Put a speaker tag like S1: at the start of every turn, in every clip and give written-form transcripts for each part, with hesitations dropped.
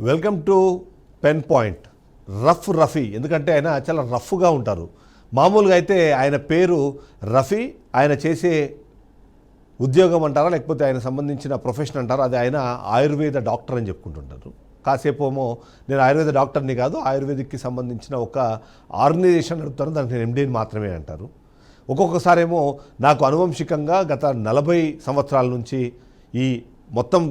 S1: Welcome to pen point. Rafi ఎందుకంటే ఆయన చాలా రఫ్గా ఉంటారు. మామూలుగా అయితే ఆయన పేరు రఫీ, ఆయన చేసే ఉద్యోగం అంటారా లేకపోతే ఆయన సంబంధించిన ప్రొఫెషన్ అంటారా, అది ఆయన ఆయుర్వేద డాక్టర్ అని చెప్పుకుంటుంటారు. కాసేపు ఏమో నేను ఆయుర్వేద డాక్టర్ని కాదు, ఆయుర్వేదిక్కి సంబంధించిన ఒక ఆర్గనైజేషన్ నడుపుతాను, దానికి నేను ఎండీని మాత్రమే అంటారు. ఒక్కొక్కసారి ఏమో నాకు అనువంశికంగా గత 40 సంవత్సరాల నుంచి ఈ మొత్తం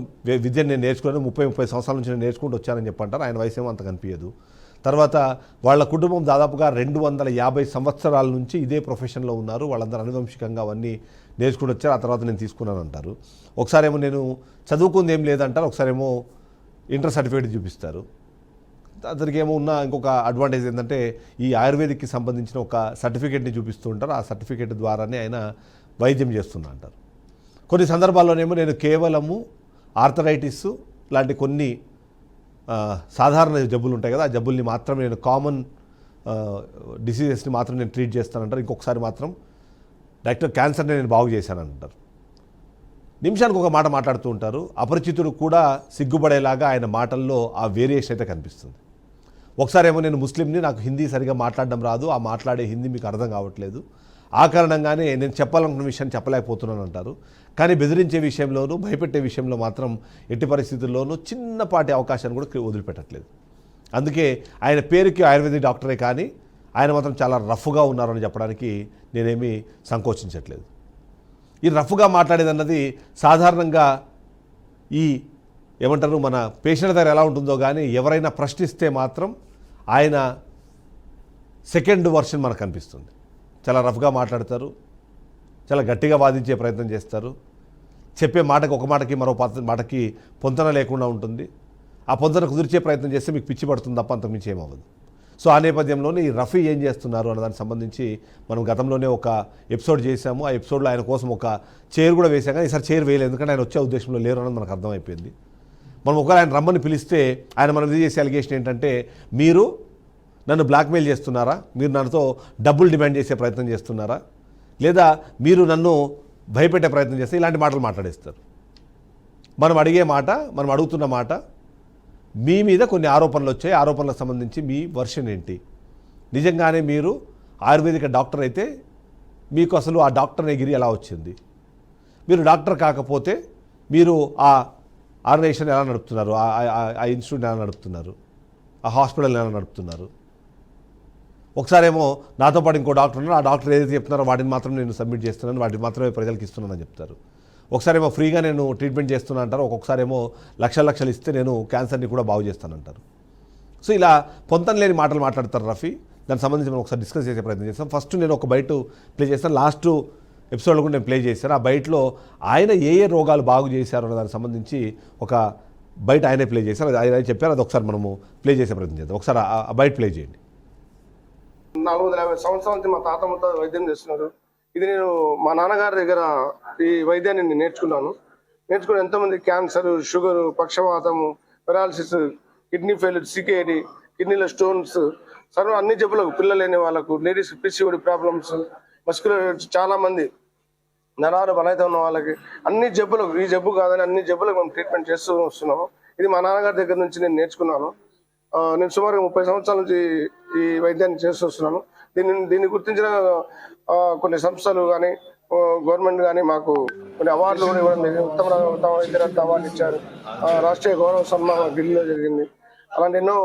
S1: విద్యను నేను నేర్చుకున్నాను, 30 సంవత్సరాల నుంచి నేను నేర్చుకుంటూ వచ్చానని చెప్పంటారు. ఆయన వయసు ఏమో అంత కనిపించదు. తర్వాత వాళ్ళ కుటుంబం దాదాపుగా 250 సంవత్సరాల నుంచి ఇదే ప్రొఫెషన్లో ఉన్నారు, వాళ్ళందరూ అనువంశికంగా అవన్నీ నేర్చుకుని వచ్చారు, ఆ తర్వాత నేను తీసుకున్నాను అంటారు. ఒకసారి ఏమో నేను చదువుకుంది ఏం లేదంటారు, ఒకసారి ఏమో ఇంటర్ సర్టిఫికేట్ చూపిస్తారు. అతనికి ఏమో ఉన్న ఇంకొక అడ్వాంటేజ్ ఏంటంటే ఈ ఆయుర్వేదిక్కి సంబంధించిన ఒక సర్టిఫికేట్ని చూపిస్తూ ఉంటారు, ఆ సర్టిఫికేట్ ద్వారానే ఆయన వైద్యం చేస్తున్నా అంటారు. కొన్ని సందర్భాల్లోనేమో నేను కేవలము ఆర్థరైటిస్ లాంటి కొన్ని సాధారణ జబ్బులు ఉంటాయి కదా, ఆ జబ్బుల్ని మాత్రమే నేను కామన్ డిసీజెస్ని మాత్రం నేను ట్రీట్ చేస్తానంటారు. ఇంకొకసారి మాత్రం డాక్టర్ క్యాన్సర్ని నేను బాగు చేశానంటారు. నిమిషానికి ఒక మాట మాట్లాడుతూ ఉంటారు. అపరిచితుడు కూడా సిగ్గుపడేలాగా ఆయన మాటల్లో ఆ వేరియేషన్ అయితే కనిపిస్తుంది. ఒకసారి ఏమో నేను ముస్లింని, నాకు హిందీ సరిగా మాట్లాడడం రాదు, ఆ మాట్లాడే హిందీ మీకు అర్థం కావట్లేదు, ఆ కారణంగానే నేను చెప్పాలనుకున్న విషయాన్ని చెప్పలేకపోతున్నాను అంటారు. కానీ బెదిరించే విషయంలోనూ భయపెట్టే విషయంలో మాత్రం ఎట్టి పరిస్థితుల్లోనూ చిన్నపాటి అవకాశాన్ని కూడా వదిలిపెట్టట్లేదు. అందుకే ఆయన పేరుకి ఆయుర్వేదిక్ డాక్టరే, కానీ ఆయన మాత్రం చాలా రఫ్గా ఉన్నారని చెప్పడానికి నేనేమీ సంకోచించట్లేదు. ఈ రఫ్గా మాట్లాడేదన్నది సాధారణంగా ఈ ఏమంటారు మన పేషెంట్ దగ్గర ఎలా ఉంటుందో కానీ ఎవరైనా ప్రశ్నిస్తే మాత్రం ఆయన సెకండ్ వర్షన్ మనకు కనిపిస్తుంది. చాలా రఫ్గా మాట్లాడతారు, చాలా గట్టిగా వాదించే ప్రయత్నం చేస్తారు, చెప్పే మాటకి ఒక మాటకి మరో మాటకి పొంతన లేకుండా ఉంటుంది. ఆ పొంతన కుదిర్చే ప్రయత్నం చేస్తే మీకు పిచ్చి పడుతుంది తప్ప అంతకుమించి ఏమవ్వదు. సో ఆ నేపథ్యంలోనే ఈ రఫీ ఏం చేస్తున్నారు అన్న దానికి సంబంధించి మనం గతంలోనే ఒక ఎపిసోడ్ చేశాము. ఆ ఎపిసోడ్లో ఆయన కోసం ఒక చైర్ కూడా వేసాం, కానీ ఈసారి చైర్ వేయలేదు, ఎందుకంటే ఆయన వచ్చే ఉద్దేశంలో లేరు అన్నది మనకు అర్థమైపోయింది. మనం ఒకవేళ ఆయన రమ్మని పిలిస్తే ఆయన మనం ఇది చేసే అలిగేషన్ ఏంటంటే, మీరు నన్ను బ్లాక్మెయిల్ చేస్తున్నారా, మీరు నాతో డబ్బులు డిమాండ్ చేసే ప్రయత్నం చేస్తున్నారా, లేదా మీరు నన్ను భయపెట్టే ప్రయత్నం చేస్తే ఇలాంటి మాటలు మాట్లాడేస్తారు. మనం అడిగే మాట, మనం అడుగుతున్న మాట, మీ మీద కొన్ని ఆరోపణలు వచ్చాయి, ఆరోపణలకు సంబంధించి మీ వర్షన్ ఏంటి, నిజంగానే మీరు ఆయుర్వేదిక డాక్టర్ అయితే మీకు అసలు ఆ డాక్టర్ ఎగిరి ఎలా వచ్చింది, మీరు డాక్టర్ కాకపోతే మీరు ఆ ఆర్గనైజేషన్ ఎలా నడుపుతున్నారు, ఆ ఇన్స్టిట్యూట్ ఎలా నడుపుతున్నారు, ఆ హాస్పిటల్ ఎలా నడుపుతున్నారు. ఒకసారి ఏమో నాతో పాటు ఇంకో డాక్టర్ ఉన్నారు, ఆ డాక్టర్ ఏదైతే చెప్తున్నారో వాటిని మాత్రం నేను సబ్మిట్ చేస్తున్నాను, వాటిని మాత్రమే ప్రజలకు ఇస్తున్నానని చెప్తారు. ఒకసారి ఏమో ఫ్రీగా నేను ట్రీట్మెంట్ చేస్తున్నా అంటారు, ఒక్కొక్కసారి ఏమో లక్షలు ఇస్తే నేను క్యాన్సర్ని కూడా బాగు చేస్తానంటారు. సో ఇలా పొంతన లేని మాటలు మాట్లాడతారు రఫీ. దానికి సంబంధించి మనం ఒకసారి డిస్కస్ చేసే ప్రయత్నం చేస్తాం. ఫస్ట్ నేను ఒక బయట ప్లే చేస్తాను, లాస్ట్ ఎపిసోడ్లో కూడా నేను ప్లే చేశాను. ఆ బయటలో ఆయన ఏ రోగాలు బాగు చేశారు అన్న దానికి సంబంధించి ఒక బయట ఆయనే ప్లే చేశారు, అది ఆయన చెప్పారు. అది ఒకసారి మనము ప్లే చేసే ప్రయత్నం చేద్దాం. ఒకసారి ఆ బయట ప్లే చేయండి.
S2: 450 సంవత్సరాల నుంచి మా తాత ముత్తాత వైద్యం చేస్తున్నారు. ఇది నేను మా నాన్నగారి దగ్గర ఈ వైద్యాన్ని నేను నేర్చుకుని ఎంతోమంది క్యాన్సర్, షుగర్, పక్షవాతము, పెరాలసిస్, కిడ్నీ ఫెయిల్యూర్, సికేడి, కిడ్నీలో స్టోన్స్, సర్వ అన్ని జబ్బులకు, పిల్లలు లేని వాళ్ళకు, లేడీస్ పిసిఓడి ప్రాబ్లమ్స్, మస్కులర్ చాలా మంది నరాలు బలైతే ఉన్న వాళ్ళకి అన్ని జబ్బులకు, ఈ జబ్బు కాదని అన్ని జబ్బులకు మనం ట్రీట్మెంట్ చేస్తూ వస్తున్నాము. ఇది మా నాన్నగారి దగ్గర నుంచి నేను నేర్చుకున్నాను. నేను సుమారుగా 30 సంవత్సరాల నుంచి ఈ వైద్యాన్ని చేస్తూ వస్తున్నాను. దీన్ని గుర్తించిన కొన్ని సంస్థలు కానీ గవర్నమెంట్ కానీ మాకు కొన్ని అవార్డులు కూడా ఇవ్వడం జరిగింది. ఉత్తమ వైద్యరత్న అవార్డు ఇచ్చారు, రాష్ట్రీయ గౌరవ సన్మానం ఢిల్లీలో జరిగింది. అలాంటి ఎన్నో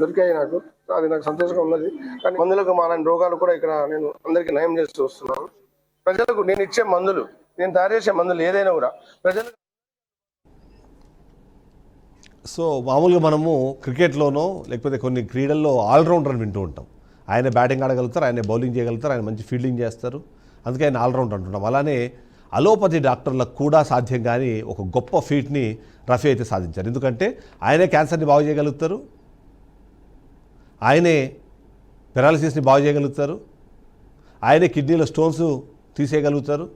S2: దొరికాయి నాకు, అది నాకు సంతోషంగా ఉన్నది. కానీ మందులకు మాలని రోగాలు కూడా ఇక్కడ నేను అందరికీ నయం చేస్తూ వస్తున్నాను. ప్రజలకు నేను ఇచ్చే మందులు, నేను తయారు చేసే మందులు ఏదైనా కూడా ప్రజలకు.
S1: సో మామూలుగా మనము క్రికెట్లోనో లేకపోతే కొన్ని క్రీడల్లో ఆల్రౌండర్ అని వింటూ ఉంటాం. ఆయన బ్యాటింగ్ ఆడగలుగుతారు, ఆయన బౌలింగ్ చేయగలుగుతారు, ఆయన మంచి ఫీల్డింగ్ చేస్తారు, అందుకే ఆయన ఆల్రౌండర్ అంటున్నాం. అలానే అలోపతి డాక్టర్లకు కూడా సాధ్యం కానీ ఒక గొప్ప ఫీట్ని రఫీ అయితే సాధించారు. ఎందుకంటే ఆయనే క్యాన్సర్ని బాగు చేయగలుగుతారు, ఆయనే పెరాలసిస్ని బాగు చేయగలుగుతారు, ఆయనే కిడ్నీలో స్టోన్స్ తీసేయగలుగుతారు.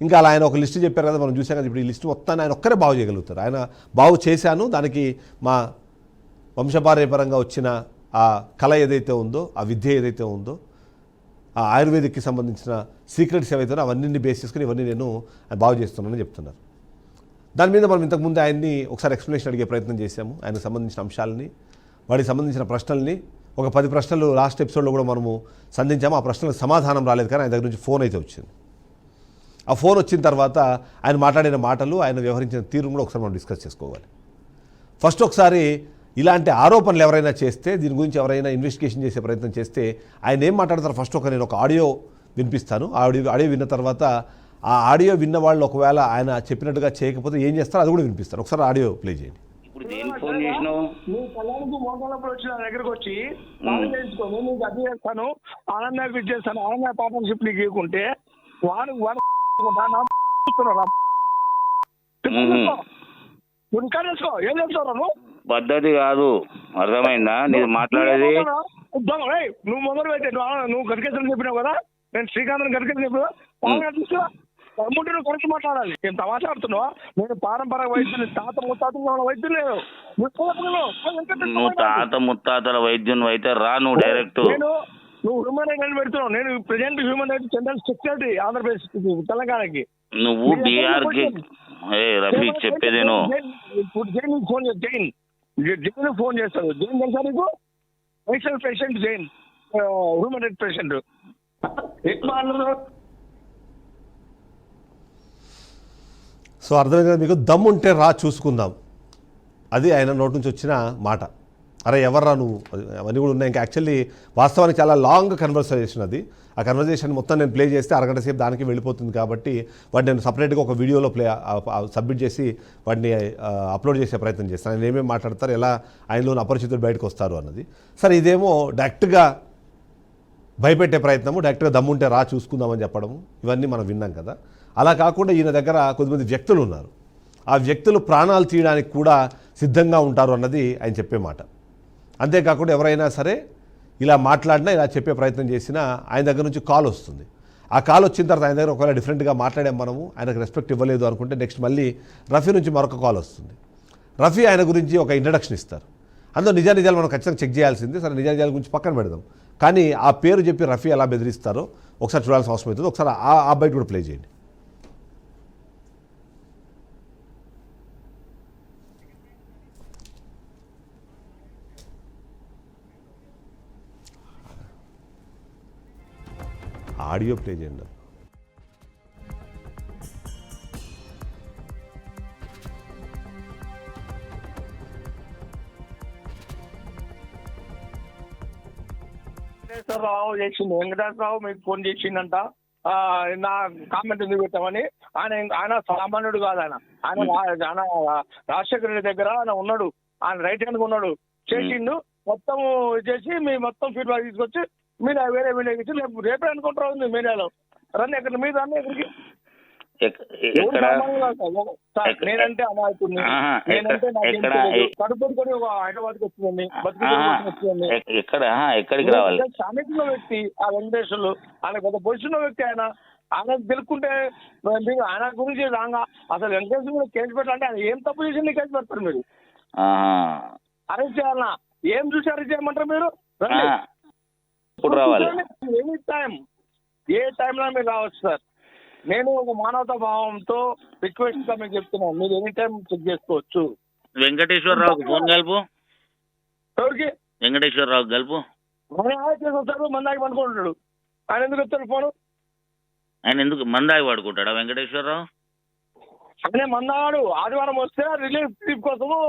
S1: ఇంకా అలా ఆయన ఒక లిస్టు చెప్పారు కదా, మనం చూసాం కదా, ఇప్పుడు ఈ లిస్టు మొత్తాన్ని ఆయన ఒక్కరే బాగు చేయగలుగుతారు. ఆయన బాగు చేశాను, దానికి మా వంశపార్యపరంగా వచ్చిన ఆ కళ ఏదైతే ఉందో, ఆ విద్య ఏదైతే ఉందో, ఆ ఆయుర్వేదిక్కి సంబంధించిన సీక్రెట్స్ ఏవైతే అవన్నీ బేస్ చేసుకుని ఇవన్నీ నేను బాగు చేస్తున్నానని చెప్తున్నారు. దాని మీద మనం ఇంతకుముందు ఆయన్ని ఒకసారి ఎక్స్ప్లెనేషన్ అడిగే ప్రయత్నం చేశాము. ఆయనకు సంబంధించిన అంశాలని, వాటికి సంబంధించిన ప్రశ్నల్ని ఒక 10 ప్రశ్నలు లాస్ట్ ఎపిసోడ్లో కూడా మనము సంధించాము. ఆ ప్రశ్నలకు సమాధానం రాలేదు, కానీ ఆయన దగ్గర నుంచి ఫోన్ అయితే వచ్చింది. ఆ ఫోన్ వచ్చిన తర్వాత ఆయన మాట్లాడిన మాటలు, ఆయన వ్యవహరించిన తీరు కూడా ఒకసారి మనం డిస్కస్ చేసుకోవాలి. ఫస్ట్ ఒకసారి ఇలాంటి ఆరోపణలు ఎవరైనా చేస్తే, దీని గురించి ఎవరైనా ఇన్వెస్టిగేషన్ చేసే ప్రయత్నం చేస్తే ఆయన ఏం మాట్లాడతారు ఫస్ట్ నేను ఒక ఆడియో వినిపిస్తాను. ఆడియో విన్న తర్వాత ఆ ఆడియో విన్న వాళ్ళు ఒకవేళ ఆయన చెప్పినట్టుగా చేయకపోతే ఏం చేస్తారో అది కూడా వినిపిస్తారు. ఒకసారి ఆడియో ప్లే చేయండి.
S3: ఇప్పుడు దేనికి ఫోన్ చేసినావు?
S2: నీ కళ్యాణకు మోకాళ్ళప్పుడు వచ్చి నా దగ్గరకు వచ్చి బాగా చేసుకొని నీకు అది చేస్తాను, ఆనందానికి ఇచ్చేస్తాను, ఆనంద పార్ట్నర్షిప్ నీకు ఇవ్వకుంటే వాడు ఇంకా చేసుకో. ఏం చేస్తావు నువ్వు?
S3: పద్ధతి కాదు, అర్థమైందా నీది మాట్లాడేది?
S2: నువ్వు మొదలు పెట్టే నువ్వు గరికేశ్వరం చెప్పినావు కదా, నేను శ్రీకాంత్ గరికేశ్వరం చెప్పినా చూస్తా తమ్ముంటే నువ్వు కరెక్ట్ మాట్లాడాలి. నేను తమాషాడుతున్నావా? నేను పారంపరిక వైద్యుని, తాత ముత్తాతల వైద్యులు లేదు.
S3: నువ్వు తాత ముత్తాతల వైద్యుని అయితే రా, నువ్వు డైరెక్ట్.
S2: నువ్వు హ్యూమన్ రైట్ పెడుతున్నావు. నేను present human right general secretary Andhra Pradesh తెలంగాణకి.
S3: నువ్వు బీఆర్కి రఫీ చెప్పేది
S2: జైన్ ఫోన్ జైన్ ఫోన్ చేస్తాడు. జైన్ తెలుసా నీకు? వైసల్ patient Jain, human right patient.
S1: So అర్థమైంది కదా మీకు? దమ్ముంటే రా చూసుకుందాం, అది ఆయన నోటి నుంచి వచ్చిన మాట. అరే ఎవర్రా నువ్వు, అవన్నీ కూడా ఉన్నాయి. ఇంకా యాక్చువల్లీ వాస్తవానికి చాలా లాంగ్ కన్వర్సేషన్ అది. ఆ కన్వర్సేషన్ మొత్తం నేను ప్లే చేస్తే అరగంట సేపు దానికి వెళ్ళిపోతుంది. కాబట్టి వాటిని నేను సపరేట్గా ఒక వీడియోలో సబ్మిట్ చేసి వాటిని అప్లోడ్ చేసే ప్రయత్నం చేస్తాను. ఆయన ఏమేమి మాట్లాడతారు, ఎలా ఆయనలోని అపరిచితులు బయటకు వస్తారు అన్నది. సరే, ఇదేమో డైరెక్ట్గా భయపెట్టే ప్రయత్నము, డైరెక్ట్గా దమ్ముంటే రా చూసుకుందామని చెప్పడము, ఇవన్నీ మనం విన్నాం కదా. అలా కాకుండా ఈయన దగ్గర కొద్దిమంది వ్యక్తులు ఉన్నారు. ఆ వ్యక్తులు ప్రాణాలు తీయడానికి కూడా సిద్ధంగా ఉంటారు అన్నది ఆయన చెప్పే మాట. అంతేకాకుండా ఎవరైనా సరే ఇలా మాట్లాడినా, ఇలా చెప్పే ప్రయత్నం చేసినా ఆయన దగ్గర నుంచి కాల్ వస్తుంది. ఆ కాల్ వచ్చిన తర్వాత ఆయన దగ్గర ఒకవేళ డిఫరెంట్గా మాట్లాడాం మనము, ఆయనకు రెస్పెక్ట్ ఇవ్వలేదు అనుకుంటే నెక్స్ట్ మళ్ళీ రఫీ నుంచి మరొక కాల్ వస్తుంది. రఫీ ఆయన గురించి ఒక ఇంట్రడక్షన్ ఇస్తారు. అందులో నిజాలు మనం ఖచ్చితంగా చెక్ చేయాల్సింది. సరే, నిజాల గురించి పక్కన పెడదాం, కానీ ఆ పేరు చెప్పి రఫీ ఎలా బెదిరిస్తారో ఒకసారి చూడాల్సిన అవసరం అవుతుంది. ఒకసారి ఆ బయట కూడా ప్లే చేయండి. ఆడియో ప్లే చేయండి.
S2: వెంకటేశ్వరరావు చేసిండు. వెంకటేశ్వరరావు మీకు ఫోన్ చేసిండంట, నా కామెంట్ ఎందుకు పెట్టామని. ఆయన సామాన్యుడు కాదు. ఆయన రాజశేఖర రెడ్డి దగ్గర ఆయన ఉన్నాడు, ఆయన రైట్ హ్యాండ్ ఉన్నాడు. చేసిండు మొత్తం చేసి మీ మొత్తం ఫీడ్బ్యాక్ తీసుకొచ్చి మీరు వేరే మీడియాకి ఇచ్చి రేపే అనుకుంటారు మీ మీడియాలో రండి. ఎక్కడ మీరు రండి ఎక్కడికి? నేనంటే అమాయకుడిని, నేనంటే కడుపుకొని ఒక హైదరాబాద్కి వచ్చిందండి,
S3: ఎక్కడికి రావాలి?
S2: సామెతిలో వ్యక్తి ఆ వెంకటేశ్వర్లు, ఆయన పెద్ద పొజిషన్ వ్యక్తి. ఆయన తెలుసుకుంటే మీరు ఆయన గురించి రాగా అసలు వెంకటేశ్వర మీద కేసు పెట్టాలంటే ఆయన ఏం తప్పు చేసి కేసు పెడతారు మీరు? అరెస్ట్ చేయాలన్నా? ఏం చూసి అరెస్ట్ చేయమంటారు మీరు? ఎనీ టైం, ఏ టైంలో మీరు రావచ్చు సార్. నేను ఒక మానవతా భావంతో రిక్వెస్ట్ గా మీకు చెప్తున్నాను, మీరు ఎనీ టైం చెక్ చేసుకోవచ్చు.
S3: వెంకటేశ్వరరావుకి ఫోన్ కలుపు.
S2: ఎవరికి?
S3: వెంకటేశ్వరరావు కలుపు.
S2: వస్తారు, మందాకి పనుకుంటాడు. ఆయన ఎందుకు వస్తాడు ఫోను?
S3: ఆయన ఎందుకు మందాకి పడుకుంటాడా వెంకటేశ్వరరావు?
S2: ఆయనే మందాడు. ఆదివారం వస్తే రిలీఫ్ కోసము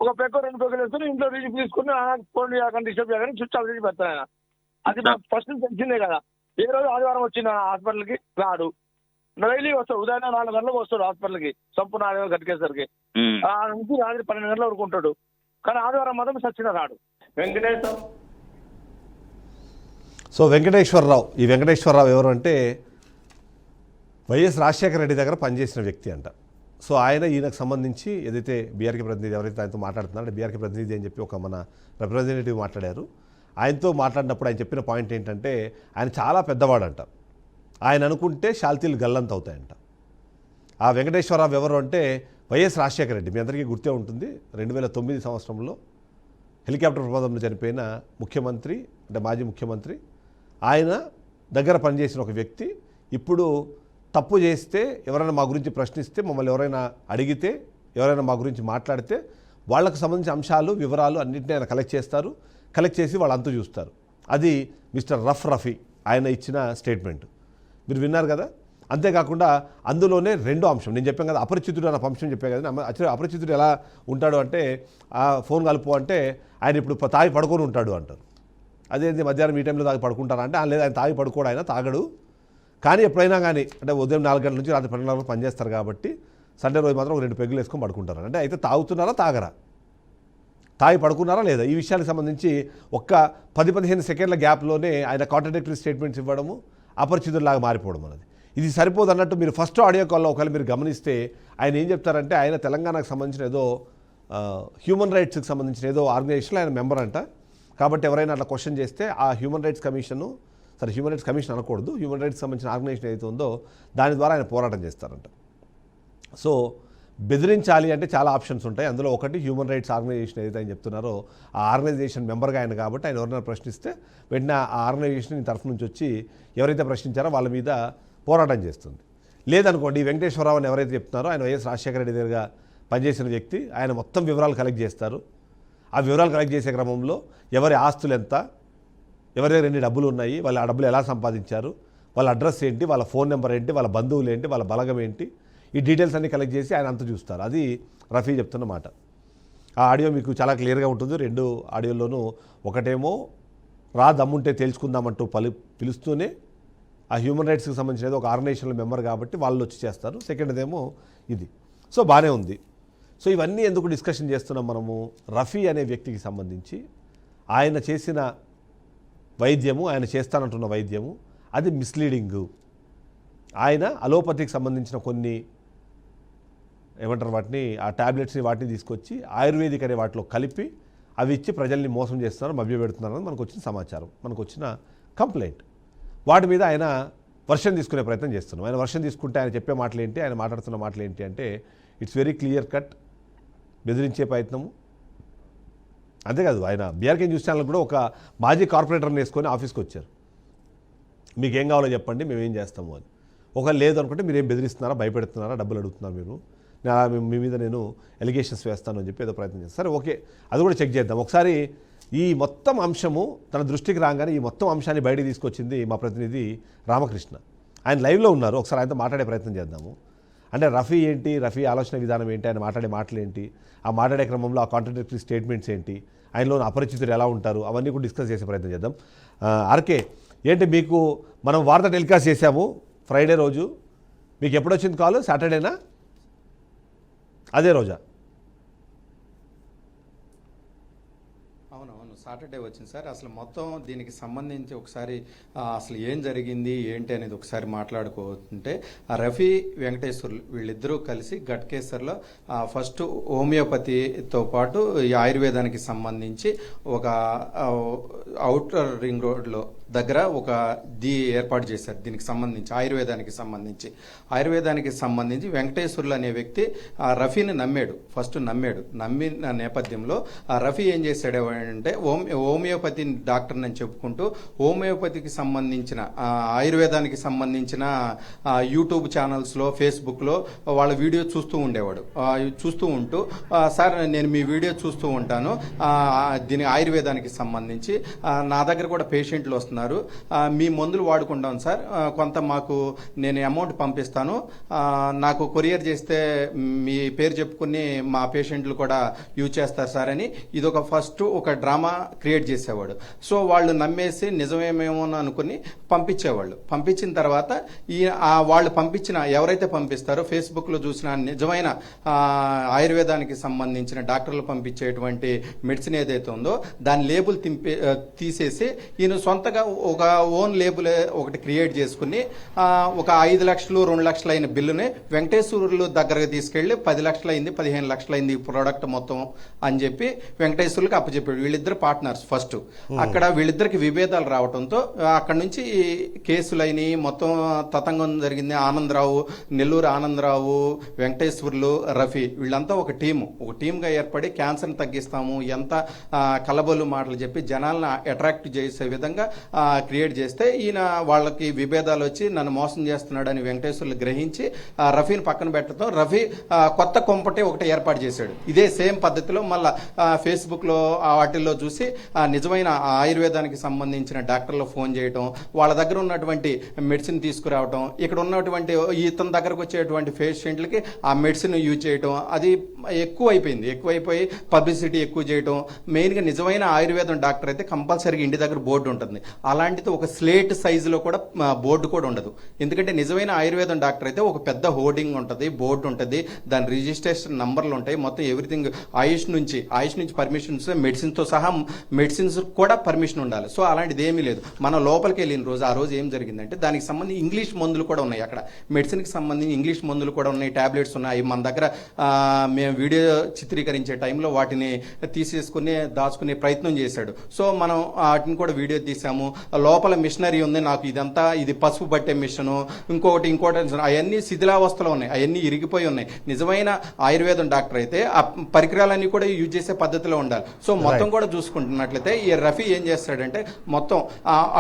S2: ఒక పెక్క 2 పెక్కలు వేసుకుని ఇంట్లో రిలీఫ్ తీసుకుని ఫోన్ చేయకుండా డిస్టర్బ్ చేయగానే స్విచ్ ఆఫ్ చేసి పెడతాను ఆయన. అది నాకు ఫస్ట్ తెలిసిందే కదా. ఏ రోజు ఆదివారం వచ్చింది హాస్పిటల్కి రాడు. డైలీ వస్తాడు, ఉదయం 4 గంటలకు వస్తాడు హాస్పిటల్కి, సంపూర్ణ ఆదివారం గడికేసరికి. నుంచి రాత్రి 12 గంటల వరకు ఉంటాడు. కానీ ఆదివారం మాత్రం సచ్చిన రాడు. వెంకటేశ్వర
S1: సో వెంకటేశ్వరరావు, ఈ వెంకటేశ్వరరావు ఎవరు అంటే వైఎస్ రాజశేఖర రెడ్డి దగ్గర పనిచేసిన వ్యక్తి అంట. సో ఈయనకు సంబంధించి ఏదైతే బీఆర్కే ప్రతినిధి ఎవరైతే ఆయనతో మాట్లాడుతున్నారో, బీఆర్కే ప్రతినిధి అని చెప్పి ఒక మన రిప్రజెంటేటివ్ మాట్లాడారు. ఆయనతో మాట్లాడినప్పుడు ఆయన చెప్పిన పాయింట్ ఏంటంటే ఆయన చాలా పెద్దవాడంట. ఆయన అనుకుంటే శాల్తీలు గల్లంత అవుతాయంట. ఆ వెంకటేశ్వరరావు ఎవరు అంటే వైఎస్ రాజశేఖర రెడ్డి, మీ అందరికీ గుర్తే ఉంటుంది, 2009 సంవత్సరంలో హెలికాప్టర్ ప్రమాదంలో చనిపోయిన ముఖ్యమంత్రి, అంటే మాజీ ముఖ్యమంత్రి. ఆయన దగ్గర పనిచేసిన ఒక వ్యక్తి. ఇప్పుడు తప్పు చేస్తే ఎవరైనా మా గురించి ప్రశ్నిస్తే, మమ్మల్ని ఎవరైనా అడిగితే, ఎవరైనా మా గురించి మాట్లాడితే వాళ్ళకు సంబంధించిన అంశాలు, వివరాలు అన్నింటినీ ఆయన కలెక్ట్ చేస్తారు. కలెక్ట్ చేసి వాళ్ళు అంతు చూస్తారు. అది మిస్టర్ రఫీ ఆయన ఇచ్చిన స్టేట్మెంట్ మీరు విన్నారు కదా. అంతేకాకుండా అందులోనే రెండో అంశం నేను చెప్పాను కదా, అపరిచితుడు అన్న అంశం చెప్పాను కదా. అపరిచితుడు ఎలా ఉంటాడు అంటే, ఆ ఫోన్ కలుపు అంటే ఆయన ఇప్పుడు తాగి పడుకొని ఉంటాడు అంటారు. అదేంటి మధ్యాహ్నం ఈ టైంలో తాగి పడుకుంటారా అంటే, లేదు ఆయన తాగి పడుకోడు, ఆయన తాగడు. కానీ ఎప్పుడైనా కానీ అంటే ఉదయం 4 గంటల నుంచి రాత్రి 12 గంటలకు పనిచేస్తారు కాబట్టి సండే రోజు మాత్రం ఒక 2 పెగ్గులు వేసుకొని పడుకుంటారు. అంటే అయితే తాగుతున్నారా తాగరా, తాగి పడుకున్నారా లేదా, ఈ విషయానికి సంబంధించి ఒక్క 10-15 సెకండ్ల గ్యాప్లోనే ఆయన కాంట్రడిక్టరీ స్టేట్మెంట్స్ ఇవ్వడము, అపరిచితుల్లాగా మారిపోవడం అనేది. ఇది సరిపోదు అన్నట్టు మీరు ఫస్ట్ ఆడియో కాల్లో ఒకవేళ మీరు గమనిస్తే ఆయన ఏం చెప్తారంటే, ఆయన తెలంగాణకు సంబంధించిన ఏదో హ్యూమన్ రైట్స్కి సంబంధించిన ఏదో ఆర్గనైజేషన్లో ఆయన మెంబర్ అంట. కాబట్టి ఎవరైనా అట్లా క్వశ్చన్ చేస్తే ఆ హ్యూమన్ రైట్స్ కమిషన్ అనకూడదు, హ్యూమన్ రైట్స్ సంబంధించిన ఆర్గనైజేషన్ ఏదైతే ఉందో దాని ద్వారా ఆయన పోరాటం చేస్తారంట. సో బెదిరించాలి అంటే చాలా ఆప్షన్స్ ఉంటాయి. అందులో ఒకటి హ్యూమన్ రైట్స్ ఆర్గనైజేషన్ ఏదైతే ఆయన చెప్తున్నారో ఆ ఆర్గనైజేషన్ మెంబర్గా ఆయన కాబట్టి ఆయన ఎవరైనా ప్రశ్నిస్తే వెంటనే ఆ ఆర్గనైజేషన్ తరఫు నుంచి వచ్చి ఎవరైతే ప్రశ్నించారో వాళ్ళ మీద పోరాటం చేస్తుంది. లేదనుకోండి వెంకటేశ్వరరావు అని ఎవరైతే చెప్తున్నారో ఆయన వైఎస్ రాజశేఖర రెడ్డి దగ్గరగా పనిచేసిన వ్యక్తి, ఆయన మొత్తం వివరాలు కలెక్ట్ చేస్తారు. ఆ వివరాలు కలెక్ట్ చేసే క్రమంలో ఎవరి ఆస్తులు ఎంత, ఎవరి దగ్గర ఎన్ని డబ్బులు ఉన్నాయి, వాళ్ళ ఆ డబ్బులు ఎలా సంపాదించారు, వాళ్ళ అడ్రస్ ఏంటి, వాళ్ళ ఫోన్ నెంబర్ ఏంటి, వాళ్ళ బంధువులు ఏంటి, వాళ్ళ బలగం ఏంటి, ఈ డీటెయిల్స్ అన్ని కలెక్ట్ చేసి ఆయన అంతా చూస్తారు. అది రఫీ చెప్తున్న మాట. ఆ ఆడియో మీకు చాలా క్లియర్గా ఉంటుంది. 2 ఆడియోల్లోనూ ఒకటేమో దమ్ముంటే తేల్చుకుందామంటూ పిలుస్తూనే ఆ హ్యూమన్ రైట్స్కి సంబంధించిన ఏదో ఒక ఆర్గనైజేషన్లో మెంబర్ కాబట్టి వాళ్ళు వచ్చి చేస్తారు. సెకండ్దేమో ఇది. సో బాగానే ఉంది. సో ఇవన్నీ ఎందుకు డిస్కషన్ చేస్తున్నాం మనము, రఫీ అనే వ్యక్తికి సంబంధించి ఆయన చేసిన వైద్యము, ఆయన చేస్తానంటున్న వైద్యము అది మిస్లీడింగు. ఆయన అలోపతికి సంబంధించిన కొన్ని ఏమంటారు వాటిని, ఆ ట్యాబ్లెట్స్ని వాటిని తీసుకొచ్చి ఆయుర్వేదిక్ అనే వాటిలో కలిపి అవి ఇచ్చి ప్రజల్ని మోసం చేస్తున్నారు, మభ్యపెడుతున్నారు అని మనకు వచ్చిన సమాచారం, మనకు వచ్చిన కంప్లైంట్. వాటి మీద ఆయన వర్షన్ తీసుకునే ప్రయత్నం చేస్తున్నాం. ఆయన వర్షన్ తీసుకుంటే ఆయన చెప్పే మాటలు ఏంటి, ఆయన మాట్లాడుతున్న మాటలు ఏంటి అంటే ఇట్స్ వెరీ క్లియర్ కట్, బెదిరించే ప్రయత్నము. అంతేకాదు ఆయన బీఆర్కే న్యూస్ ఛానల్ కూడా ఒక మాజీ కార్పొరేటర్ని వేసుకొని ఆఫీస్కి వచ్చారు. మీకేం కావాలో చెప్పండి, మేము ఏం చేస్తాము అని. ఒకవేళ లేదు అనుకుంటే మీరు ఏం బెదిరిస్తున్నారా, భయపెడుతున్నారా, డబ్బులు అడుగుతున్నారు మీరు, మీ మీద నేను ఎలిగేషన్స్ వేస్తాను అని చెప్పి ఏదో ప్రయత్నం చేస్తాను. సరే ఓకే, అది కూడా చెక్ చేద్దాం ఒకసారి. ఈ మొత్తం అంశము తన దృష్టికి రాగానే ఈ మొత్తం అంశాన్ని బయటికి తీసుకొచ్చింది మా ప్రతినిధి రామకృష్ణ. ఆయన లైవ్లో ఉన్నారు, ఒకసారి ఆయనతో మాట్లాడే ప్రయత్నం చేద్దాము. అంటే రఫీ ఏంటి, రఫీ ఆలోచన విధానం ఏంటి, ఆయన మాట్లాడే మాటలు ఏంటి, ఆ మాట్లాడే క్రమంలో ఆ కాంట్రడిక్టరీ స్టేట్మెంట్స్ ఏంటి, ఆయనలోని అపరిచితులు ఎలా ఉంటారు, అవన్నీ కూడా డిస్కస్ చేసే ప్రయత్నం చేద్దాం. ఆర్కే ఏంటి, మీకు మనం వార్త టెలికాస్ట్ చేశాము ఫ్రైడే రోజు, మీకు ఎప్పుడు వచ్చింది కాల్, సాటర్డేనా అదే రోజా?
S4: అవునవును, సాటర్డే వచ్చింది సార్. అసలు మొత్తం దీనికి సంబంధించి ఒకసారి అసలు ఏం జరిగింది ఏంటి అనేది ఒకసారి మాట్లాడుకుంటే, రఫీ వెంకటేశ్వర్లు వీళ్ళిద్దరూ కలిసి గట్కేసర్లో ఫస్ట్ హోమియోపతితో పాటు ఈ ఆయుర్వేదానికి సంబంధించి ఒక అవుటర్ రింగ్ రోడ్లో దగ్గర ఒక ఏర్పాటు చేశారు. దీనికి సంబంధించి ఆయుర్వేదానికి సంబంధించి వెంకటేశ్వర్లు అనే వ్యక్తి రఫీని నమ్మిన నేపథ్యంలో రఫీ ఏం చేశాడు అంటే, హోమియోపతి డాక్టర్ అని చెప్పుకుంటూ హోమియోపతికి సంబంధించిన ఆయుర్వేదానికి సంబంధించిన యూట్యూబ్ ఛానల్స్లో, ఫేస్బుక్లో వాళ్ళ వీడియో చూస్తూ ఉండేవాడు. చూస్తూ ఉంటూ, సార్ నేను మీ వీడియో చూస్తూ ఉంటాను, దీని ఆయుర్వేదానికి సంబంధించి నా దగ్గర కూడా పేషెంట్లు వస్తున్నారు, మీ మందులు వాడుకుంటాం సార్, కొంత మాకు నేను అమౌంట్ పంపిస్తాను, నాకు కొరియర్ చేస్తే మీ పేరు చెప్పుకుని మా పేషెంట్లు కూడా యూజ్ చేస్తారు సార్ అని ఇదొక ఫస్ట్ ఒక డ్రామా క్రియేట్ చేసేవాడు. సో వాళ్ళు నమ్మేసి నిజమేమేమో అనుకుని పంపించేవాళ్ళు. పంపించిన తర్వాత వాళ్ళు ఎవరైతే పంపిస్తారో ఫేస్బుక్లో చూసిన నిజమైన ఆయుర్వేదానికి సంబంధించిన డాక్టర్లు పంపించేటువంటి మెడిసిన్ ఏదైతే ఉందో దాని లేబుల్ తీసేసి ఈయన సొంతగా ఒక ఓన్ లేబుల్ ఒకటి క్రియేట్ చేసుకుని ఒక 5 లక్షలు 2 లక్షలు అయిన బిల్లుని వెంకటేశ్వర్లు దగ్గరకు తీసుకెళ్లి 10 లక్షలు అయింది 15 లక్షలు అయింది ఈ ప్రోడక్ట్ మొత్తం అని చెప్పి వెంకటేశ్వర్లకు అప్పచెప్పాడు. వీళ్ళిద్దరు పార్ట్నర్స్. ఫస్ట్ అక్కడ వీళ్ళిద్దరికి విభేదాలు రావడంతో అక్కడ నుంచి కేసులైన మొత్తం తతంగం జరిగింది. నెల్లూరు ఆనందరావు, వెంకటేశ్వర్లు, రఫీ వీళ్ళంతా ఒక టీమ్గా ఏర్పడి క్యాన్సర్ని తగ్గిస్తాము, ఎంత కలబొల్లు మాటలు చెప్పి జనాలను అట్రాక్ట్ చేసే విధంగా క్రియేట్ చేస్తే ఈయన వాళ్ళకి విభేదాలు వచ్చి నన్ను మోసం చేస్తున్నాడని వెంకటేశ్వర్లు గ్రహించి రఫీని పక్కన పెట్టడం, రఫీ కొత్త కొంపటి ఒకటి ఏర్పాటు చేశాడు. ఇదే సేమ్ పద్ధతిలో మళ్ళా ఫేస్బుక్లో వాటిల్లో చూసి నిజమైన ఆయుర్వేదానికి సంబంధించిన డాక్టర్లు ఫోన్ చేయటం, వాళ్ళ దగ్గర ఉన్నటువంటి మెడిసిన్ తీసుకురావటం, ఇక్కడ ఉన్నటువంటి ఇతని దగ్గరకు వచ్చేటువంటి పేషెంట్లకి ఆ మెడిసిన్ యూజ్ చేయటం, అది ఎక్కువైపోయి పబ్లిసిటీ ఎక్కువ చేయటం. మెయిన్గా నిజమైన ఆయుర్వేదం డాక్టర్ అయితే కంపల్సరీగా ఇంటి దగ్గర బోర్డు ఉంటుంది. అలాంటిది ఒక స్లేట్ సైజులో కూడా బోర్డు కూడా ఉండదు. ఎందుకంటే నిజమైన ఆయుర్వేదం డాక్టర్ అయితే ఒక పెద్ద హోర్డింగ్ ఉంటుంది, బోర్డు ఉంటుంది, దాని రిజిస్ట్రేషన్ నంబర్లు ఉంటాయి, మొత్తం ఎవ్రీథింగ్ ఆయుష్ నుంచి పర్మిషన్స్, మెడిసిన్తో సహా మెడిసిన్స్ కూడా పర్మిషన్ ఉండాలి. సో అలాంటిది ఏమీ లేదు. మనం లోపలికి వెళ్ళిన రోజు ఆ రోజు ఏం జరిగిందంటే దానికి సంబంధించి ఇంగ్లీష్ మందులు కూడా ఉన్నాయి, అక్కడ మెడిసిన్కి సంబంధించి ఇంగ్లీష్ మందులు కూడా ఉన్నాయి, టాబ్లెట్స్ ఉన్నాయి. మన దగ్గర మేము వీడియో చిత్రీకరించే టైంలో వాటిని తీసేసుకుని దాచుకునే ప్రయత్నం చేశాడు. సో మనం వాటిని కూడా వీడియో తీసాము. లోపల మిషనరీ ఉంది, నాకు ఇది పసుపు పట్టే మిషను, ఇంకోటి అవన్నీ శిథిలావస్థలో ఉన్నాయి, అవన్నీ ఇరిగిపోయి ఉన్నాయి. నిజమైన ఆయుర్వేదం డాక్టర్ అయితే ఆ పరికరాలన్నీ కూడా యూజ్ చేసే పద్ధతిలో ఉండాలి. సో మొత్తం కూడా చూసుకుంటున్నట్లయితే ఈ రఫీ ఏం చేస్తాడంటే మొత్తం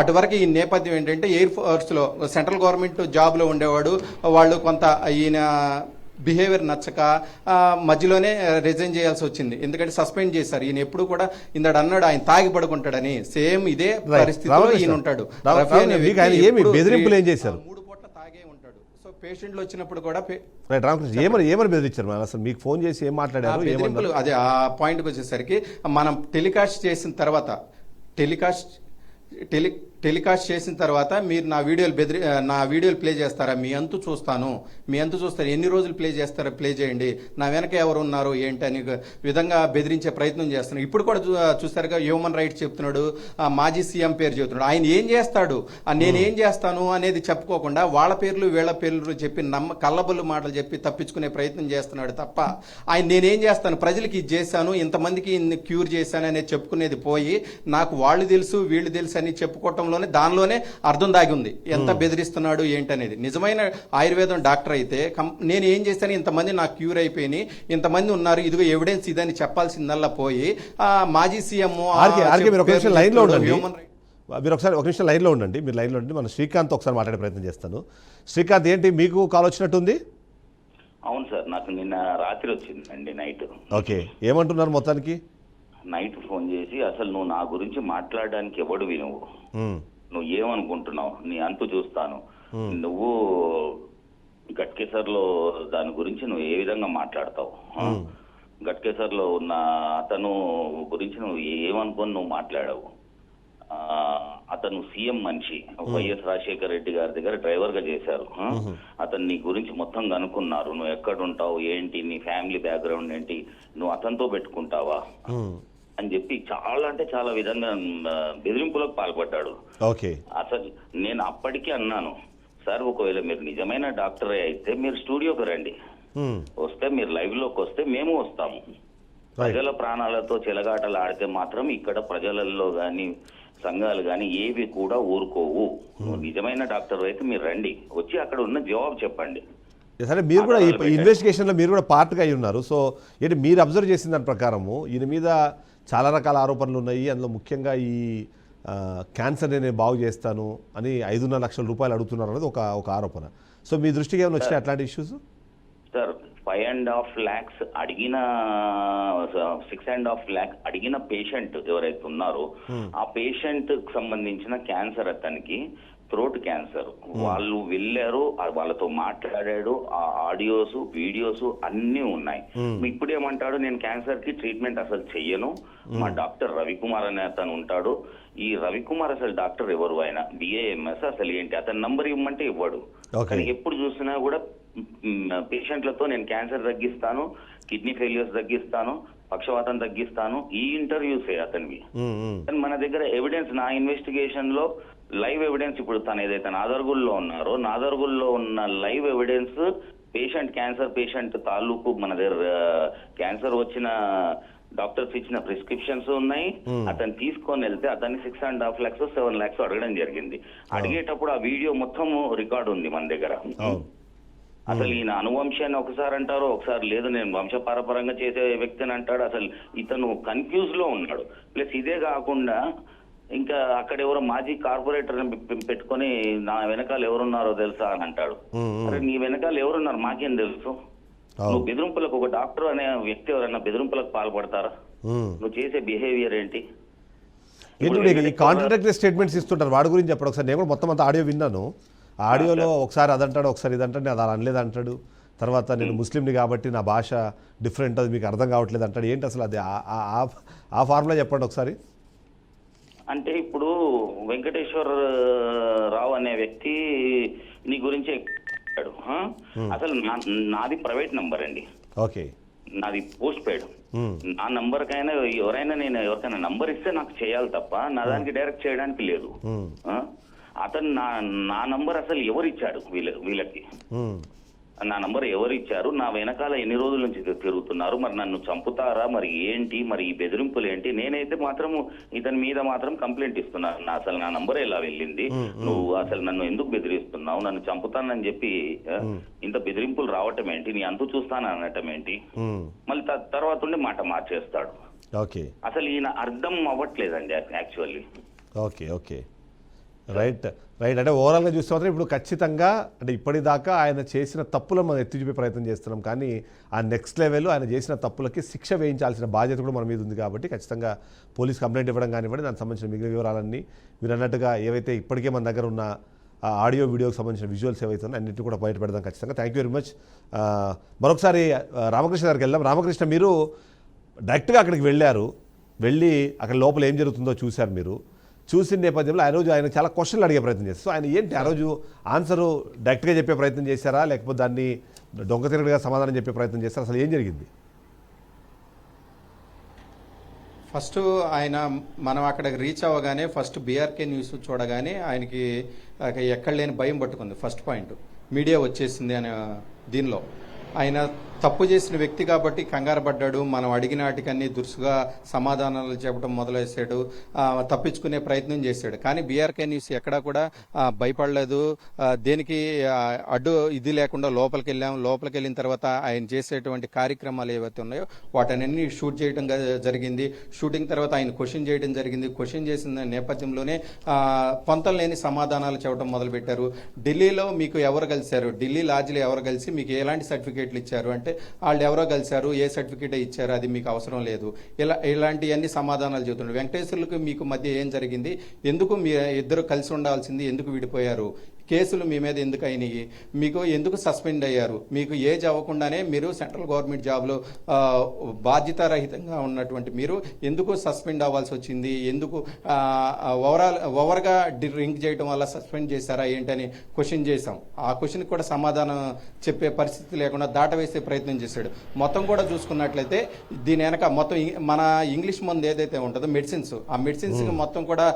S4: అటువరకు ఈ నేపథ్యం ఏంటంటే ఎయిర్ ఫోర్స్లో సెంట్రల్ గవర్నమెంట్ జాబ్లో ఉండేవాడు. వాళ్ళు కొంత ఈయన బిహేవియర్ నచ్చక మధ్యలోనే రిజైన్ చేయాల్సి వచ్చింది, ఎందుకంటే సస్పెండ్ చేశారు. ఈయన ఎప్పుడు కూడా ఇందాడు అన్నాడు ఆయన తాగి పడుకుంటాడని, సేమ్ ఇదే పరిస్థితిలో ఈయన ఉంటాడు.
S1: బెదిరింపులు ఏం చేశారు?
S4: 3 పూట్ల తాగే ఉంటాడు. సో పేషెంట్లు వచ్చినప్పుడు కూడా
S1: రామకృష్ణ ఏమని బెదిరించారు? అసలు మీకు ఫోన్ చేసి ఏం మాట్లాడారు?
S4: అదే ఆ పాయింట్కి వచ్చేసరికి మనం టెలికాస్ట్ చేసిన తర్వాత టెలికాస్ట్ చేసిన తర్వాత మీరు నా వీడియోలు ప్లే చేస్తారా, మీ అంతు చూస్తారు, ఎన్ని రోజులు ప్లే చేస్తారో ప్లే చేయండి, నా వెనక ఎవరు ఉన్నారు ఏంటి అని విధంగా బెదిరించే ప్రయత్నం చేస్తున్నాడు. ఇప్పుడు కూడా చూస్తారుగా హ్యూమన్ రైట్స్ చెప్తున్నాడు, మాజీ సీఎం పేరు చెప్తున్నాడు. ఆయన ఏం చేస్తాడు, నేనేం చేస్తాను అనేది చెప్పుకోకుండా వాళ్ళ పేర్లు వీళ్ళ పేర్లు చెప్పి కళ్ళబొల్లు మాటలు చెప్పి తప్పించుకునే ప్రయత్నం చేస్తున్నాడు తప్ప ఆయన నేనేం చేస్తాను, ప్రజలకి ఇది చేశాను, ఇంతమందికి క్యూర్ చేశాను అనేది చెప్పుకునేది పోయి నాకు వాళ్ళు తెలుసు వీళ్ళు తెలుసు అని చెప్పుకోవటం దానిలోనే అర్థం దాగి ఉంది, ఎంత బెదిరిస్తున్నాడు ఏంటనేది. నిజమైన ఆయుర్వేదం డాక్టర్ అయితే నేను ఏం చేశాను, ఇంతమంది నాకు క్యూర్ అయిపోయి ఇంతమంది ఉన్నారు, ఇదిగో ఎవిడెన్స్ ఇదని చెప్పాల్సిందల్లా పోయి మాజీ సీఎం
S1: మీరు ఒక నిమిషం లైన్లో ఉండండి. మీరు లైన్లో ఉండండి. మనం శ్రీకాంత్ ఒకసారి మాట్లాడే ప్రయత్నం చేస్తాను. శ్రీకాంత్, ఏంటి మీకు కాల్ వచ్చినట్టుంది?
S3: అవును సార్, నాకు నిన్న రాత్రి వచ్చిందండి, నైట్.
S1: ఓకే, ఏమంటున్నారు మొత్తానికి?
S3: నైట్ ఫోన్ చేసి అసలు నువ్వు నా గురించి మాట్లాడడానికి ఎవడు నువ్వు ఏమనుకుంటున్నావు, నీ అంతు చూస్తాను, నువ్వు గట్కేసర్లో దాని గురించి నువ్వు ఏ విధంగా మాట్లాడతావు, గట్కేసర్లో ఉన్న అతను గురించి నువ్వు ఏమనుకొని నువ్వు మాట్లాడావు, అతను సీఎం మనిషి, వైఎస్ రాజశేఖర రెడ్డి గారి దగ్గర డ్రైవర్ గా చేశారు, అతను నీ గురించి మొత్తం కనుక్కున్నారు, నువ్వు ఎక్కడుంటావు ఏంటి, నీ ఫ్యామిలీ బ్యాక్గ్రౌండ్ ఏంటి, నువ్వు అతనితో పెట్టుకుంటావా అని చెప్పి చాలా అంటే చాలా విధంగా బెదిరింపులకు పాల్పడ్డాడు. అసలు నేను అప్పటికీ అన్నాను, సార్ ఒకవేళ మీరు నిజమైన డాక్టరే అయితే మీరు స్టూడియోకి రండి, వస్తే మీరు లైవ్ లోకి వస్తే మేము వస్తాము. ప్రజల ప్రాణాలతో చెలగాటలు ఆడితే మాత్రం ఇక్కడ ప్రజలలో గాని సంఘాలు గాని ఏవి కూడా ఊరుకోవు. నిజమైన డాక్టర్ అయితే మీరు రండి, వచ్చి అక్కడ ఉన్న జవాబు చెప్పండి.
S1: సరే, మీరు కూడా ఈ ఇన్వెస్టిగేషన్లో మీరు కూడా పార్ట్గా అయి ఉన్నారు. సో ఏంటి మీరు అబ్జర్వ్ చేసిన దాని ప్రకారము ఈయన మీద చాలా రకాల ఆరోపణలు ఉన్నాయి. అందులో ముఖ్యంగా ఈ క్యాన్సర్ నేను బాగు చేస్తాను అని 5.5 లక్షల రూపాయలు అడుగుతున్నారు అనేది ఒక ఆరోపణ. సో మీ దృష్టికి ఏమైనా వచ్చినాయి అట్లాంటి ఇష్యూస్?
S3: సార్ 5.5 lakhs అడిగిన 6.5 lakh అడిగిన పేషెంట్ ఎవరైతే ఉన్నారో ఆ పేషెంట్ కు సంబంధించిన క్యాన్సర్, అతనికి థ్రోట్ క్యాన్సర్, వాళ్ళు వెళ్ళారు, వాళ్ళతో మాట్లాడాడు, ఆ ఆడియోస్ వీడియోస్ అన్ని ఉన్నాయి. ఇప్పుడు ఏమంటాడు, నేను క్యాన్సర్ కి ట్రీట్మెంట్ అసలు చెయ్యను, మా డాక్టర్ రవికుమార్ అనే అతను ఉంటాడు. ఈ రవికుమార్ అసలు డాక్టర్ ఎవరు, ఆయన BAMS అసలు ఏంటి, అతని నంబర్ ఇవ్వమంటే ఇవ్వడు. కానీ ఎప్పుడు చూసినా కూడా పేషెంట్లతో నేను క్యాన్సర్ తగ్గిస్తాను, కిడ్నీ ఫెయిల్యూర్స్ తగ్గిస్తాను, పక్షవాతం తగ్గిస్తాను, ఈ ఇంటర్వ్యూసే అతనివి. కానీ మన దగ్గర ఎవిడెన్స్, నా ఇన్వెస్టిగేషన్ లో లైవ్ ఎవిడెన్స్, ఇప్పుడు తను ఏదైతే నాదర్గుల్లో ఉన్నారో నాదర్గుల్లో ఉన్న live evidence, patient cancer patient తాలూకు మన దగ్గర క్యాన్సర్ వచ్చిన డాక్టర్స్ ఇచ్చిన ప్రిస్క్రిప్షన్స్ ఉన్నాయి. అతను తీసుకొని వెళ్తే అతన్ని 6.5 lakhs 7 lakhs అడగడం జరిగింది. అడిగేటప్పుడు ఆ వీడియో మొత్తం రికార్డు ఉంది మన దగ్గర. అసలు ఈయన అనువంశాన్ని ఒకసారి అంటారు, ఒకసారి లేదు నేను వంశపారపరంగా చేసే వ్యక్తిని అంటాడు. అసలు ఇతను కన్ఫ్యూజ్ లో ఉన్నాడు. ప్లస్ ఇదే కాకుండా ఇంకా అక్కడ ఎవరో మాజీ కార్పొరేటర్ పెట్టుకొని నా వెనకాల ఎవరున్నారో తెలుసా అని అంటాడు. అరే నీ వెనకాల ఎవరున్నారు మాకేం తెలుసు? నువ్వు బెదిరింపులకు, ఒక డాక్టర్ అనే వ్యక్తి ఎవరైనా బెదిరింపులకు పాల్పడతారా? నువ్వు చేసే బిహేవియర్ ఏంటి?
S1: ఏంటి కాంట్రాడిక్టరీ స్టేట్మెంట్స్ ఇస్తుంటారు, వాడి గురించి చెప్పండి ఒకసారి. నేను కూడా మొత్తం అంతా ఆడియో విన్నాను. ఆడియోలో ఒకసారి అదంటాడు, ఒకసారి ఇదంటాడు, నేను అది అనలేదు అంటాడు. తర్వాత నేను ముస్లింని కాబట్టి నా భాష డిఫరెంట్, అది మీకు అర్థం కావట్లేదు అంటాడు. ఏంటి అసలు అది ఆ ఫార్ములా చెప్పండి ఒకసారి.
S3: అంటే ఇప్పుడు వెంకటేశ్వర రావు అనే వ్యక్తి నీ గురించి చెప్పాడు. అసలు నాది ప్రైవేట్ నంబర్ అండి.
S1: ఓకే,
S3: నాది పోస్ట్ పెయిడ్. నా నంబర్ కైనా ఎవరైనా, నేను ఎవరికైనా నంబర్ ఇస్తే నాకు చేయాలి తప్ప నా దానికి డైరెక్ట్ చేయడానికి లేదు. అతను నా నంబర్ అసలు ఎవరు ఇచ్చాడు? వీళ్ళకి నా నంబర్ ఎవరు ఇచ్చారు? నా వెనకాల ఎన్ని రోజుల నుంచి తిరుగుతున్నారు? మరి నన్ను చంపుతారా? మరి ఏంటి? మరి ఈ బెదిరింపులు ఏంటి? నేనైతే మాత్రం ఇతని మీద మాత్రం కంప్లైంట్ ఇస్తున్నాను. అసలు నా నంబర్ ఎలా వెళ్ళింది? నువ్వు అసలు నన్ను ఎందుకు బెదిరిస్తున్నావు? నన్ను చంపుతానని చెప్పి ఇంత బెదిరింపులు రావటం ఏంటి? నీ అంతు చూస్తాను అనటం ఏంటి? మళ్ళీ తర్వాత ఉండి మాట మార్చేస్తాడు.
S1: ఓకే,
S3: అసలు ఈయన అర్థం అవ్వట్లేదండి actually.
S1: Okay okay, right right. అంటే ఓవరాల్గా చూస్తే మాత్రం ఇప్పుడు ఖచ్చితంగా అంటే ఇప్పటిదాకా ఆయన చేసిన తప్పులను మనం ఎత్తి చూపే ప్రయత్నం చేస్తున్నాం, కానీ ఆ నెక్స్ట్ లెవెల్ ఆయన చేసిన తప్పులకి శిక్ష వేయించాల్సిన బాధ్యత కూడా మన మీద ఉంది. కాబట్టి ఖచ్చితంగా పోలీస్ కంప్లైంట్ ఇవ్వడం కానివ్వండి, దానికి సంబంధించిన మిగిలిన వివరాలన్నీ మీరు అన్నట్టుగా ఏవైతే ఇప్పటికే మన దగ్గర ఉన్న ఆడియో వీడియోకి సంబంధించిన విజువల్స్ ఏవైతే ఉన్నాయో అన్నింటినీ కూడా బయట పెడదాం ఖచ్చితంగా. Thank you very much. మరొకసారి రామకృష్ణ గారికి వెళ్దాం. రామకృష్ణ, మీరు డైరెక్ట్గా అక్కడికి వెళ్ళి అక్కడ లోపల ఏం జరుగుతుందో చూశారు. మీరు చూసిన నేపథ్యంలో ఆ రోజు ఆయన చాలా క్వశ్చన్లు అడిగే ప్రయత్నం చేస్తారు. సో ఆయన ఏంటి ఆ రోజు ఆన్సరు డైరెక్ట్గా చెప్పే ప్రయత్నం చేశారా, లేకపోతే దాన్ని దొంగతిరగడిగా సమాధానం చెప్పే ప్రయత్నం చేస్తారా? అసలు ఏం జరిగింది?
S4: ఫస్ట్ ఆయన మనం అక్కడికి రీచ్ అవ్వగానే ఫస్ట్ బీఆర్కే న్యూస్ చూడగానే ఆయనకి ఎక్కడ లేని భయం పట్టుకుంది. ఫస్ట్ పాయింట్ మీడియా వచ్చేసింది అనే దీనిలో ఆయన తప్పు చేసిన వ్యక్తి కాబట్టి కంగారు పడ్డాడు. మనం అడిగిన వాటికన్నీ దురుసుగా సమాధానాలు చెప్పడం మొదలెసాడు, తప్పించుకునే ప్రయత్నం చేశాడు. కానీ బీఆర్కే న్యూస్ ఎక్కడా కూడా భయపడలేదు. దేనికి అడ్డు ఇది లేకుండా లోపలికి వెళ్ళిన తర్వాత ఆయన చేసేటువంటి కార్యక్రమాలు ఏవైతే ఉన్నాయో వాటన్నీ షూట్ చేయడం జరిగింది. షూటింగ్ తర్వాత ఆయన క్వశ్చన్ చేయడం జరిగింది. క్వశ్చన్ చేసిన నేపథ్యంలోనే పొంతం లేని సమాధానాలు చెప్పడం మొదలుపెట్టారు. ఢిల్లీలో మీకు ఎవరు కలిశారు, ఢిల్లీ లాడ్జ్లో ఎవరు కలిసి మీకు ఎలాంటి సర్టిఫికేట్లు ఇచ్చారు అంటే వాళ్ళు ఎవరో కలిశారు, ఏ సర్టిఫికేట్ ఇచ్చారు, అది మీకు అవసరం లేదు, ఇలాంటివన్నీ సమాధానాలు చెబుతుండ్రు. వెంకటేశ్వర్లకు మీకు మధ్య ఏం జరిగింది, ఎందుకు మీ ఇద్దరు కలిసి ఉండాల్సింది, ఎందుకు విడిపోయారు, కేసులు మీ మీద ఎందుకు అయినాయి, మీకు ఎందుకు సస్పెండ్ అయ్యారు, మీకు ఏజ్ అవ్వకుండానే మీరు సెంట్రల్ గవర్నమెంట్ జాబ్లో బాధ్యతారహితంగా ఉన్నటువంటి మీరు ఎందుకు సస్పెండ్ అవ్వాల్సి వచ్చింది, ఎందుకు ఓవర్గా డ్రింక్ చేయడం వల్ల సస్పెండ్ చేశారా ఏంటని క్వశ్చన్ చేశాం. ఆ క్వశ్చన్కి కూడా సమాధానం చెప్పే పరిస్థితి లేకుండా దాటవేసే ప్రయత్నం చేశాడు. మొత్తం కూడా చూసుకున్నట్లయితే దీని వెనక మొత్తం మన ఇంగ్లీష్ మందు ఏదైతే ఉంటుందో మెడిసిన్స్, ఆ మెడిసిన్స్కి మొత్తం కూడా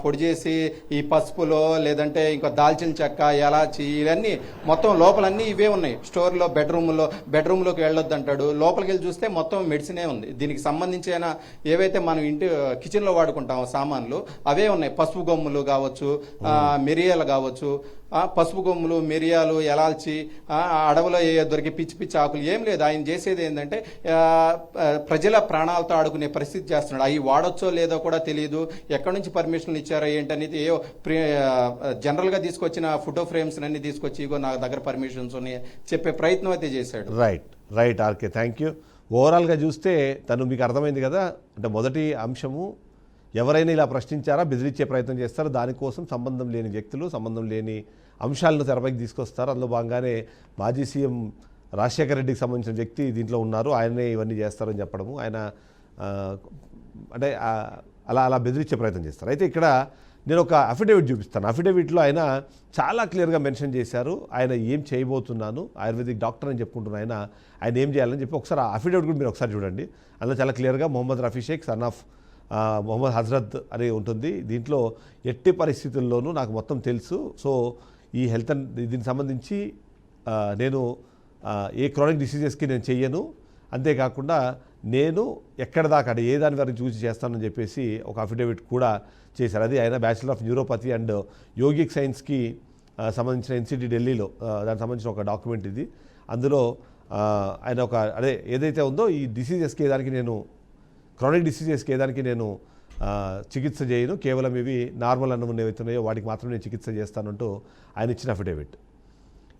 S4: పొడి చేసి ఈ పసుపులో లేదంటే ఇంకా దాల్చిన చెక్క, ఎలాచి, ఇవన్నీ మొత్తం లోపలన్నీ ఇవే ఉన్నాయి. స్టోర్లో బెడ్రూమ్లోకి వెళ్ళొద్దు అంటాడు. లోపలికి వెళ్ళి చూస్తే మొత్తం మెడిసినే ఉంది. దీనికి సంబంధించిన ఏవైతే మనం కిచెన్లో వాడుకుంటామో సామాన్లు అవే ఉన్నాయి. పసుపు గమ్ములు కావచ్చు, మిరియాలు కావచ్చు, పసుపు గమ్ములు, మిరియాలు, ఎలాల్చి, అడవిలో దొరికే పిచ్చి పిచ్చి ఆకులు ఏం లేదు. ఆయన చేసేది ఏంటంటే ప్రజల ప్రాణాలతో ఆడుకునే పరిస్థితి చేస్తున్నాడు. అవి వాడొచ్చో లేదో కూడా తెలియదు, ఎక్కడి నుంచి పర్మిషన్లు ఇచ్చారో ఏంటనేది జనరల్గా తీసుకొచ్చిన ఫోటో ఫ్రేమ్స్ అన్ని తీసుకొచ్చి ఇగో నా దగ్గర పర్మిషన్స్ ఉన్నాయి చెప్పే ప్రయత్నం అయితే చేశాడు.
S1: Right RK, thank you. ఓవరాల్గా చూస్తే తను మీకు అర్థమైంది కదా. అంటే మొదటి అంశము, ఎవరైనా ఇలా ప్రశ్నించారా, బెదిరించే ప్రయత్నం చేస్తారో దానికోసం సంబంధం లేని వ్యక్తులు, సంబంధం లేని అంశాలను తెరపైకి తీసుకొస్తారు. అందులో భాగంగానే మాజీ సీఎం రాజశేఖర రెడ్డికి సంబంధించిన వ్యక్తి దీంట్లో ఉన్నారు, ఆయనే ఇవన్నీ చేస్తారని చెప్పడము, ఆయన అంటే అలా బెదిరించే ప్రయత్నం చేస్తారు. అయితే ఇక్కడ నేను ఒక అఫిడవిట్ చూపిస్తాను. అఫిడవిట్లో ఆయన చాలా క్లియర్గా మెన్షన్ చేశారు ఆయన ఏం చేయబోతున్నాను, ఆయుర్వేదిక్ డాక్టర్ అని చెప్పుకుంటున్న ఆయన ఏం చేయాలని చెప్పి ఒకసారి ఆ అఫిడవిట్ కూడా మీరు ఒకసారి చూడండి. అందులో చాలా క్లియర్గా మొహమ్మద్ రఫీ షేక్ సన్ ఆఫ్ మొహమ్మద్ హజరత్ అని ఉంటుంది. దీంట్లో ఎట్టి పరిస్థితుల్లోనూ నాకు మొత్తం తెలుసు, సో ఈ హెల్త్ దీనికి సంబంధించి నేను ఏ క్రానిక్ డిసీజెస్కి నేను చెయ్యను, అంతేకాకుండా నేను ఎక్కడ దాకా అంటే ఏ దాని వరకు చూసి చేస్తానని చెప్పేసి ఒక అఫిడవిట్ కూడా చేశారు. అది ఆయన bachelor of neuropathy and yogic సైన్స్కి సంబంధించిన ఎన్సిటీ ఢిల్లీలో దానికి సంబంధించిన ఒక డాక్యుమెంట్ ఇది. అందులో ఆయన ఒక ఏదైతే ఉందో ఈ డిసీజెస్కి ఏదానికి నేను క్రానిక్ డిసీజెస్కి ఏదానికి నేను చికిత్స చేయను, కేవలం ఇవి నార్మల్ అన్నం ఏవైతున్నాయో వాటికి మాత్రమే నేను చికిత్స చేస్తానంటూ ఆయన ఇచ్చిన అఫిడవిట్.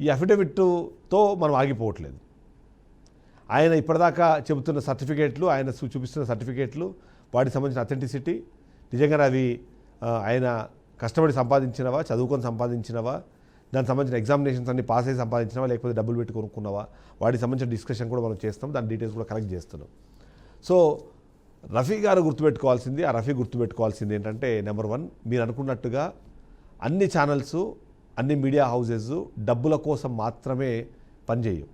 S1: ఈ అఫిడవిట్తో మనం ఆగిపోవట్లేదు. ఆయన ఇప్పటిదాకా చెబుతున్న సర్టిఫికేట్లు, ఆయన చూపిస్తున్న సర్టిఫికేట్లు, వాటికి సంబంధించిన అథెంటిసిటీ నిజంగా అవి ఆయన కష్టపడి సంపాదించినవా, చదువుకొని సంపాదించినవా, దానికి సంబంధించిన ఎగ్జామినేషన్స్ అన్ని పాస్ అయ్యి సంపాదించినవా, లేకపోతే డబ్బులు పెట్టి కొనుక్కున్నవా, వాటికి సంబంధించిన డిస్కషన్ కూడా మనం చేస్తాం, దాని డీటెయిల్స్ కూడా కలెక్ట్ చేస్తున్నాం. సో రఫీ గారు గుర్తుపెట్టుకోవాల్సింది, ఆ రఫీ గుర్తుపెట్టుకోవాల్సింది ఏంటంటే, నెంబర్ 1, మీరు అనుకున్నట్టుగా అన్ని ఛానల్స్, అన్ని మీడియా హౌసెస్ డబ్బుల కోసం మాత్రమే పనిచేయవు.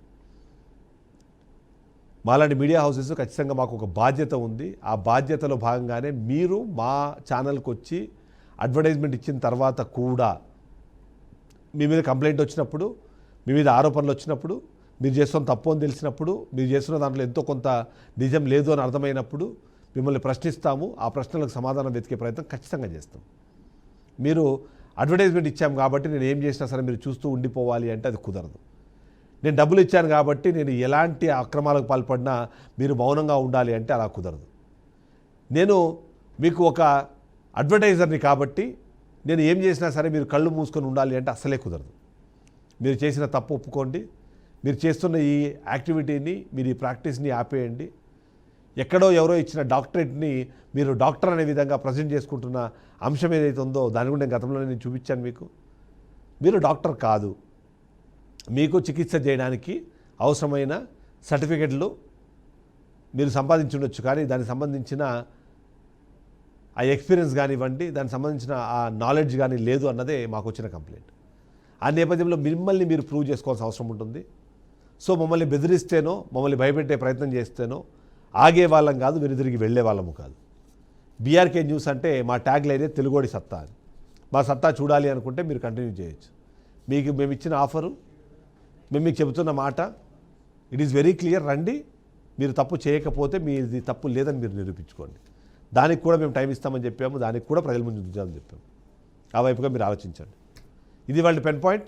S1: మాలాంటి మీడియా హౌసెస్ ఖచ్చితంగా మాకు ఒక బాధ్యత ఉంది. ఆ బాధ్యతలో భాగంగానే మీరు మా ఛానల్కి వచ్చి అడ్వర్టైజ్మెంట్ ఇచ్చిన తర్వాత కూడా మీ మీద కంప్లైంట్ వచ్చినప్పుడు, మీ మీద ఆరోపణలు వచ్చినప్పుడు, మీరు చేస్తున్న తప్పు అని తెలిసినప్పుడు, మీరు చేస్తున్న దాంట్లో ఎంతో కొంత నిజం లేదు అని అర్థమైనప్పుడు మిమ్మల్ని ప్రశ్నిస్తాము. ఆ ప్రశ్నలకు సమాధానం వెతికే ప్రయత్నం ఖచ్చితంగా చేస్తాం. మీరు అడ్వర్టైజ్మెంట్ ఇచ్చాం కాబట్టి నేను ఏం చేసినా సరే మీరు చూస్తూ ఉండిపోవాలి అంటే అది కుదరదు. నేను డబ్బులు ఇచ్చాను కాబట్టి నేను ఎలాంటి అక్రమాలకు పాల్పడినా మీరు మౌనంగా ఉండాలి అంటే అలా కుదరదు. నేను మీకు ఒక అడ్వర్టైజర్ని కాబట్టి నేను ఏం చేసినా సరే మీరు కళ్ళు మూసుకొని ఉండాలి అంటే అసలే కుదరదు. మీరు చేసిన తప్పు ఒప్పుకోండి, మీరు చేస్తున్న ఈ యాక్టివిటీని, మీరు ఈ ప్రాక్టీస్ని ఆపేయండి. ఎక్కడో ఎవరో ఇచ్చిన డాక్టరేట్ని మీరు డాక్టర్ అనే విధంగా ప్రజెంట్ చేసుకుంటున్న అంశం ఏదైతే ఉందో దాని కూడా నేను గతంలో నేను చూపించాను మీకు. మీరు డాక్టర్ కాదు. మీకు చికిత్స చేయడానికి అవసరమైన సర్టిఫికెట్లు మీరు సంపాదించుండొచ్చు, కానీ దానికి సంబంధించిన ఆ ఎక్స్పీరియన్స్ కానివ్వండి, దానికి సంబంధించిన ఆ నాలెడ్జ్ కానీ లేదు అన్నదే మాకు వచ్చిన కంప్లైంట్. ఆ నేపథ్యంలో మిమ్మల్ని మీరు ప్రూవ్ చేసుకోవాల్సిన అవసరం ఉంటుంది. సో మమ్మల్ని బెదిరిస్తేనో, మమ్మల్ని భయపెట్టే ప్రయత్నం చేస్తేనో ఆగే వాళ్ళం కాదు, మీరు తిరిగి వెళ్ళే వాళ్ళము కాదు. బీఆర్కే న్యూస్ అంటే మా ట్యాగ్ లైనే తెలుగోడి సత్తా అని. మా సత్తా చూడాలి అనుకుంటే మీరు కంటిన్యూ చేయొచ్చు. మీకు మేము ఇచ్చిన ఆఫరు, మేము మీకు చెబుతున్న మాట, ఇట్ ఈస్ వెరీ క్లియర్. రండి, మీరు తప్పు చేయకపోతే మీది తప్పు లేదని మీరు నిరూపించుకోండి. దానికి కూడా మేము టైం ఇస్తామని చెప్పాము, దానికి కూడా ప్రజల ముందు ఉంచామని చెప్పాము. ఆ వైపుగా మీరు ఆలోచించండి. ఇది వాళ్ళ పెన్ పాయింట్.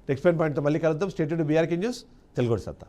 S1: నెక్స్ట్ పెన్ పాయింట్తో మళ్ళీ కలుద్దాం. స్టేట్ టు బీఆర్కే న్యూస్, తెలుగోడి సత్తా.